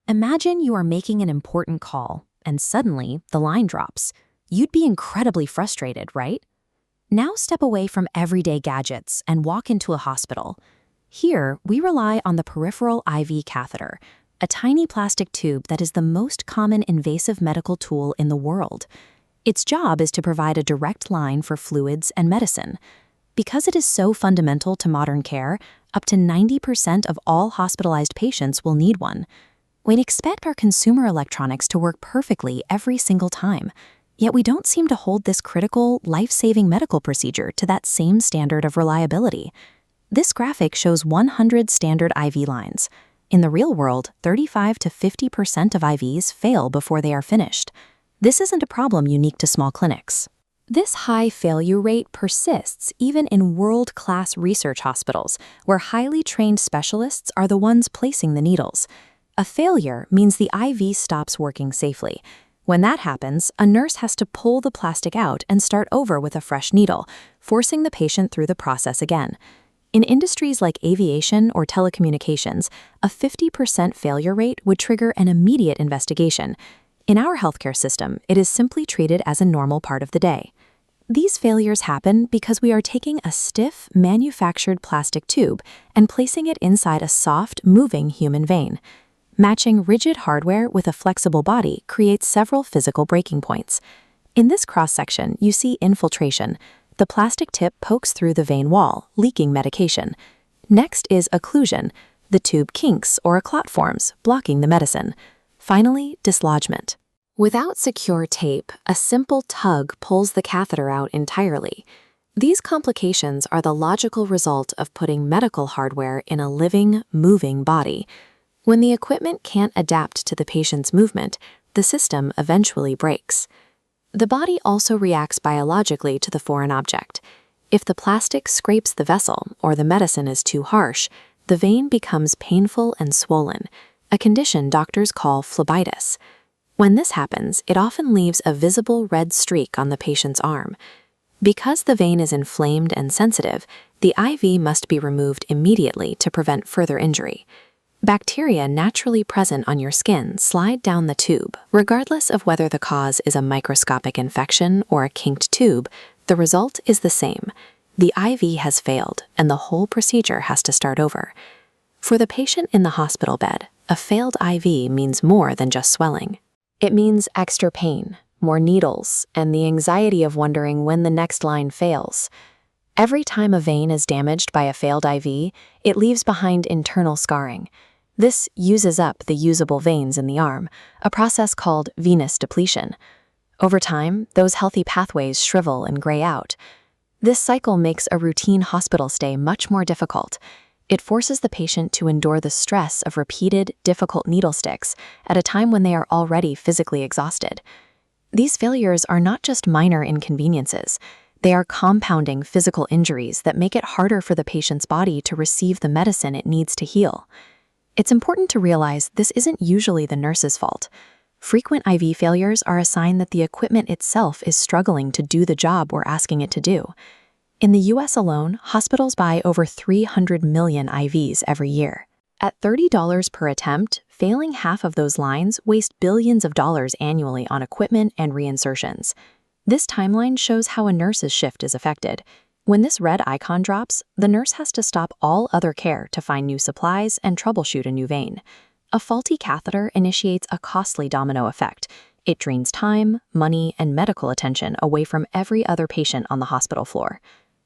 Imagine you are making an important call, and suddenly the line drops. You'd be incredibly frustrated, right? Now step away from everyday gadgets and walk into a hospital. Here, we rely on the peripheral IV catheter, a tiny plastic tube that is the most common invasive medical tool in the world. Its job is to provide a direct line for fluids and medicine. Because it is so fundamental to modern care, up to 90% of all hospitalized patients will need one. We'd expect our consumer electronics to work perfectly every single time, yet we don't seem to hold this critical, life-saving medical procedure to that same standard of reliability. This graphic shows 100 standard IV lines. In the real world, 35 to 50% of IVs fail before they are finished. This isn't a problem unique to small clinics. This high failure rate persists even in world-class research hospitals, where highly trained specialists are the ones placing the needles. A failure means the IV stops working safely. When that happens, a nurse has to pull the plastic out and start over with a fresh needle, forcing the patient through the process again. In industries like aviation or telecommunications, a 50% failure rate would trigger an immediate investigation. In our healthcare system, it is simply treated as a normal part of the day. These failures happen because we are taking a stiff, manufactured plastic tube and placing it inside a soft, moving human vein. Matching rigid hardware with a flexible body creates several physical breaking points. In this cross-section, you see infiltration. The plastic tip pokes through the vein wall, leaking medication. Next is occlusion. The tube kinks or a clot forms, blocking the medicine. Finally, dislodgement. Without secure tape, a simple tug pulls the catheter out entirely. These complications are the logical result of putting medical hardware in a living, moving body. When the equipment can't adapt to the patient's movement, the system eventually breaks. The body also reacts biologically to the foreign object. If the plastic scrapes the vessel or the medicine is too harsh, the vein becomes painful and swollen, a condition doctors call phlebitis. When this happens, it often leaves a visible red streak on the patient's arm. Because the vein is inflamed and sensitive, the IV must be removed immediately to prevent further injury. Bacteria naturally present on your skin slide down the tube. Regardless of whether the cause is a microscopic infection or a kinked tube, the result is the same. The IV has failed, and the whole procedure has to start over. For the patient in the hospital bed, a failed IV means more than just swelling. It means extra pain, more needles, and the anxiety of wondering when the next line fails. Every time a vein is damaged by a failed IV, it leaves behind internal scarring. This uses up the usable veins in the arm, a process called venous depletion. Over time, those healthy pathways shrivel and gray out. This cycle makes a routine hospital stay much more difficult. It forces the patient to endure the stress of repeated, difficult needle sticks at a time when they are already physically exhausted. These failures are not just minor inconveniences. They are compounding physical injuries that make it harder for the patient's body to receive the medicine it needs to heal. It's important to realize this isn't usually the nurse's fault. Frequent IV failures are a sign that the equipment itself is struggling to do the job we're asking it to do. In the US alone, hospitals buy over 300 million IVs every year. At $30 per attempt, failing half of those lines waste billions of dollars annually on equipment and reinsertions. This timeline shows how a nurse's shift is affected. When this red icon drops, the nurse has to stop all other care to find new supplies and troubleshoot a new vein. A faulty catheter initiates a costly domino effect. It drains time, money, and medical attention away from every other patient on the hospital floor.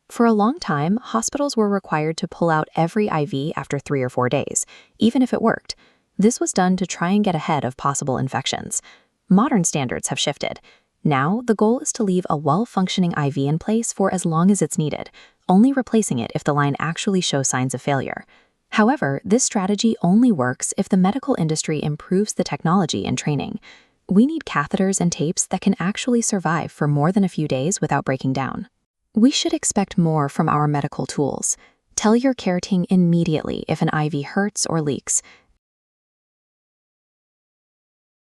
For a long time, hospitals were required to pull out every IV after 3 or 4 days, even if it worked. This was done to try and get ahead of possible infections. Modern standards have shifted. Now, the goal is to leave a well-functioning IV in place for as long as it's needed, only replacing it if the line actually shows signs of failure. However, this strategy only works if the medical industry improves the technology and training. We need catheters and tapes that can actually survive for more than a few days without breaking down. We should expect more from our medical tools. Tell your care team immediately if an IV hurts or leaks.